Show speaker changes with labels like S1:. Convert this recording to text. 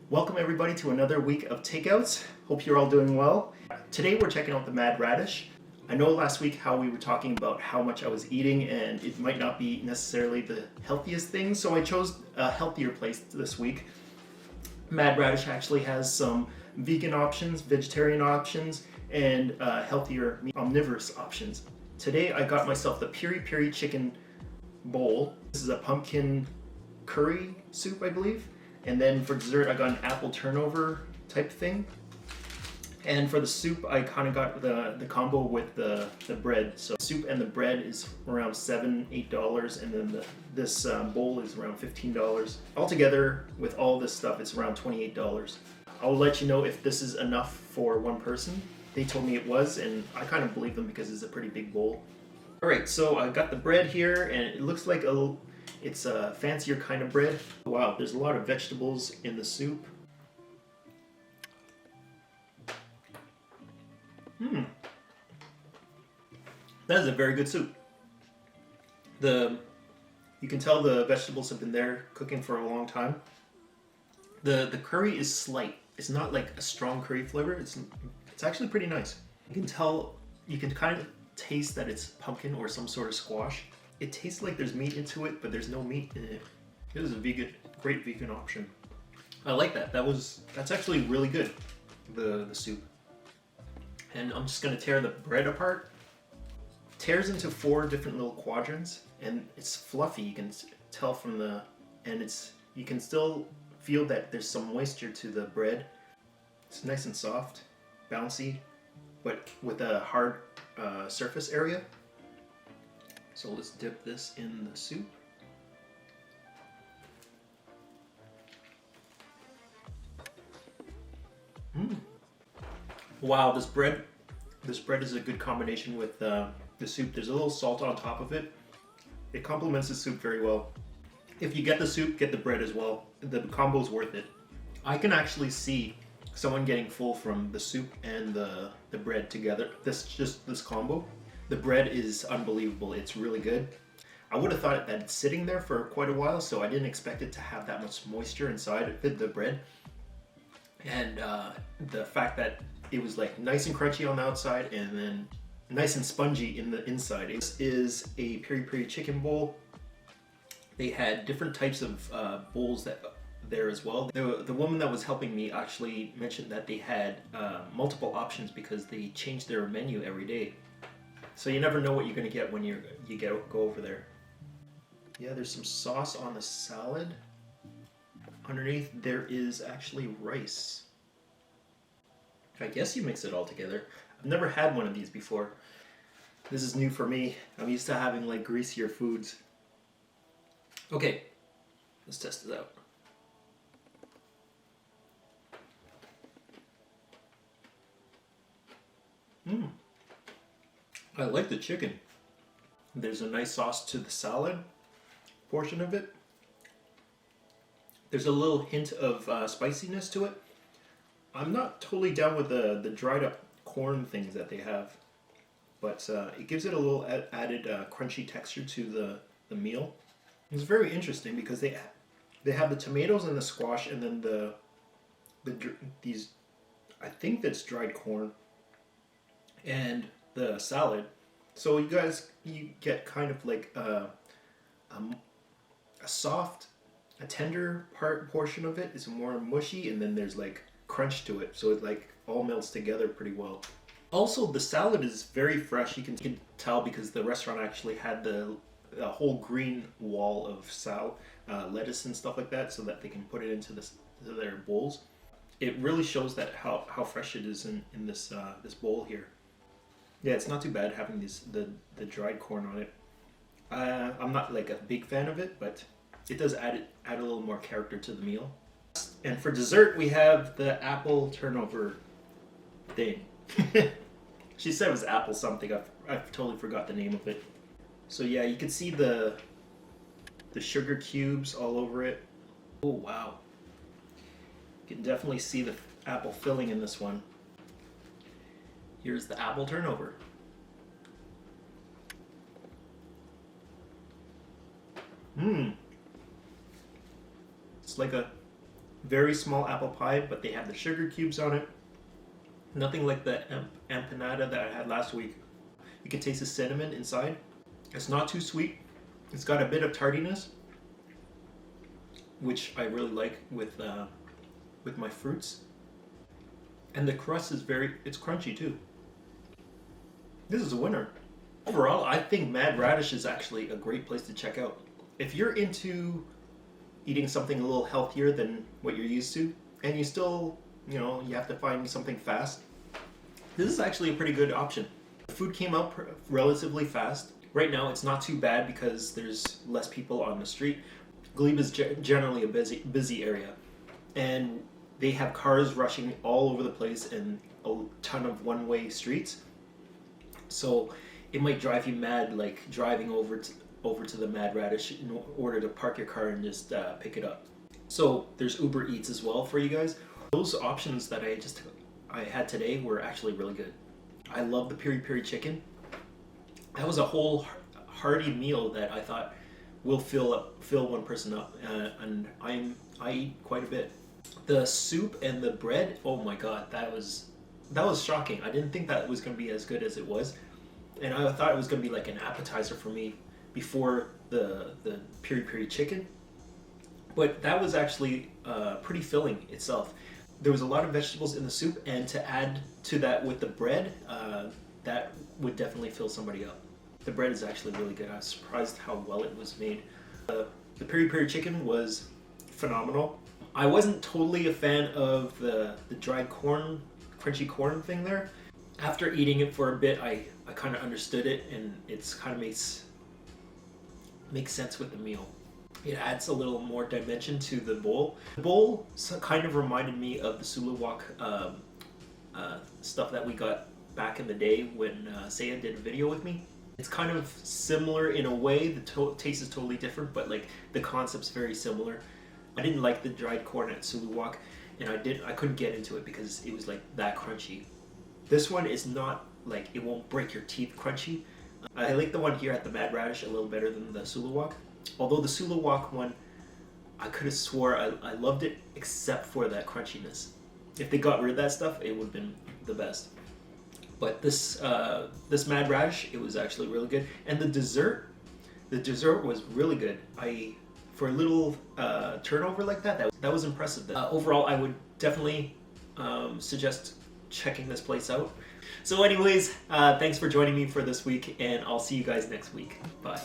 S1: Welcome everybody to another week of takeouts. Hope you're all doing well. Today we're checking out the Mad Radish. I know last week how we were talking about how much I was eating and it might not be necessarily the healthiest thing, so I chose a healthier place this week. Mad Radish actually has some vegan options, vegetarian options, and healthier omnivorous options. Today I got myself the piri piri chicken bowl. This is a pumpkin curry soup, I believe. And then for dessert, I got an apple turnover type thing. And for the soup, I kind of got the combo with the bread. So soup and the bread is around $7-8, and then this bowl is around $15. Altogether, with all this stuff, it's around $28. I'll let you know if this is enough for one person. They told me it was, and I kind of believe them because it's a pretty big bowl. All right, so I got the bread here, and it looks like it's a fancier kind of bread. Wow, there's a lot of vegetables in the soup. That is a very good soup. You can tell the vegetables have been there cooking for a long time. The curry is slight. It's not like a strong curry flavor. It's actually pretty nice. You can kind of taste that it's pumpkin or some sort of squash. It tastes like there's meat into it, but there's no meat in it. It is a great vegan option. I like that. That's actually really good, the soup. And I'm just gonna tear the bread apart. It tears into 4 different little quadrants, and it's fluffy. You can tell from you can still feel that there's some moisture to the bread. It's nice and soft, bouncy, but with a hard surface area. So let's dip this in the soup. Wow, this bread is a good combination with the soup. There's a little salt on top of it. It complements the soup very well. If you get the soup, get the bread as well. The combo's worth it. I can actually see someone getting full from the soup and the bread together. This combo. The bread is unbelievable. It's really good. I would have thought that it's sitting there for quite a while, so I didn't expect it to have that much moisture inside of it, the bread. And the fact that it was like nice and crunchy on the outside and then nice and spongy in the inside. This is a piri piri chicken bowl. They had different types of bowls there as well. The woman that was helping me actually mentioned that they had multiple options because they changed their menu every day. So you never know what you're going to get when you go over there. Yeah, there's some sauce on the salad. Underneath there is actually rice. I guess you mix it all together. I've never had one of these before. This is new for me. I'm used to having like greasier foods. Okay, let's test it out. I like the chicken. There's a nice sauce to the salad portion of it. There's a little hint of spiciness to it. I'm not totally down with the dried up corn things that they have, but it gives it a little added crunchy texture to the meal. It's very interesting because they have the tomatoes and the squash, and then these, I think that's dried corn, and the salad. So you get kind of like a soft, a tender portion of it is more mushy, and then there's like crunch to it, so it like all melts together pretty well. Also, the salad is very fresh. You can tell because the restaurant actually had a whole green wall of lettuce and stuff like that, so that they can put it into their bowls. It really shows that how fresh it is in this bowl here. Yeah, it's not too bad having the dried corn on it. I'm not like a big fan of it, but it does add a little more character to the meal. And for dessert, we have the apple turnover thing. She said it was apple something. I've totally forgot the name of it. So yeah, you can see the sugar cubes all over it. Oh wow. You can definitely see the apple filling in this one. Here's the apple turnover. It's like a Very small apple pie, but they have the sugar cubes on it. Nothing like the empanada that I had last week. You can taste the cinnamon inside. It's not too sweet. It's got a bit of tardiness, which I really like with my fruits. And the crust is it's crunchy too. This is a winner. Overall, I think Mad Radish is actually a great place to check out. If you're into eating something a little healthier than what you're used to, and you still, you have to find something fast, this is actually a pretty good option. The food came out relatively fast. Right now, it's not too bad because there's less people on the street. Glebe is generally a busy area, and they have cars rushing all over the place and a ton of one-way streets. So it might drive you mad, like driving over to the Mad Radish in order to park your car and just pick it up. So there's Uber Eats as well for you guys. Those options that I had today were actually really good. I love the peri peri chicken. That was a whole hearty meal that I thought will fill one person up, and I eat quite a bit. The soup and the bread, oh my god, that was shocking. I didn't think that was going to be as good as it was, and I thought it was going to be like an appetizer for me before the peri peri chicken. But that was actually pretty filling itself. There was a lot of vegetables in the soup, and to add to that with the bread, that would definitely fill somebody up. The bread is actually really good. I was surprised how well it was made. The peri peri chicken was phenomenal. I wasn't totally a fan of the dried corn, crunchy corn thing there. After eating it for a bit, I kind of understood it, and it's kind of makes sense with the meal. It adds a little more dimension to the bowl. The bowl kind of reminded me of the Sulawak stuff that we got back in the day when Saya did a video with me. It's kind of similar in a way. The taste is totally different, but like the concept's very similar. I didn't like the dried corn at Sulawak, and I couldn't get into it because it was like that crunchy. This one is not like, it won't break your teeth crunchy. I like the one here at the Mad Radish a little better than the Sulawak. Although the Sulawak one, I could have swore I loved it except for that crunchiness. If they got rid of that stuff, it would have been the best. But this Mad Radish, it was actually really good. And the dessert was really good. For a little turnover like that was impressive. Overall, I would definitely suggest checking this place out. So anyways, thanks for joining me for this week, and I'll see you guys next week. Bye.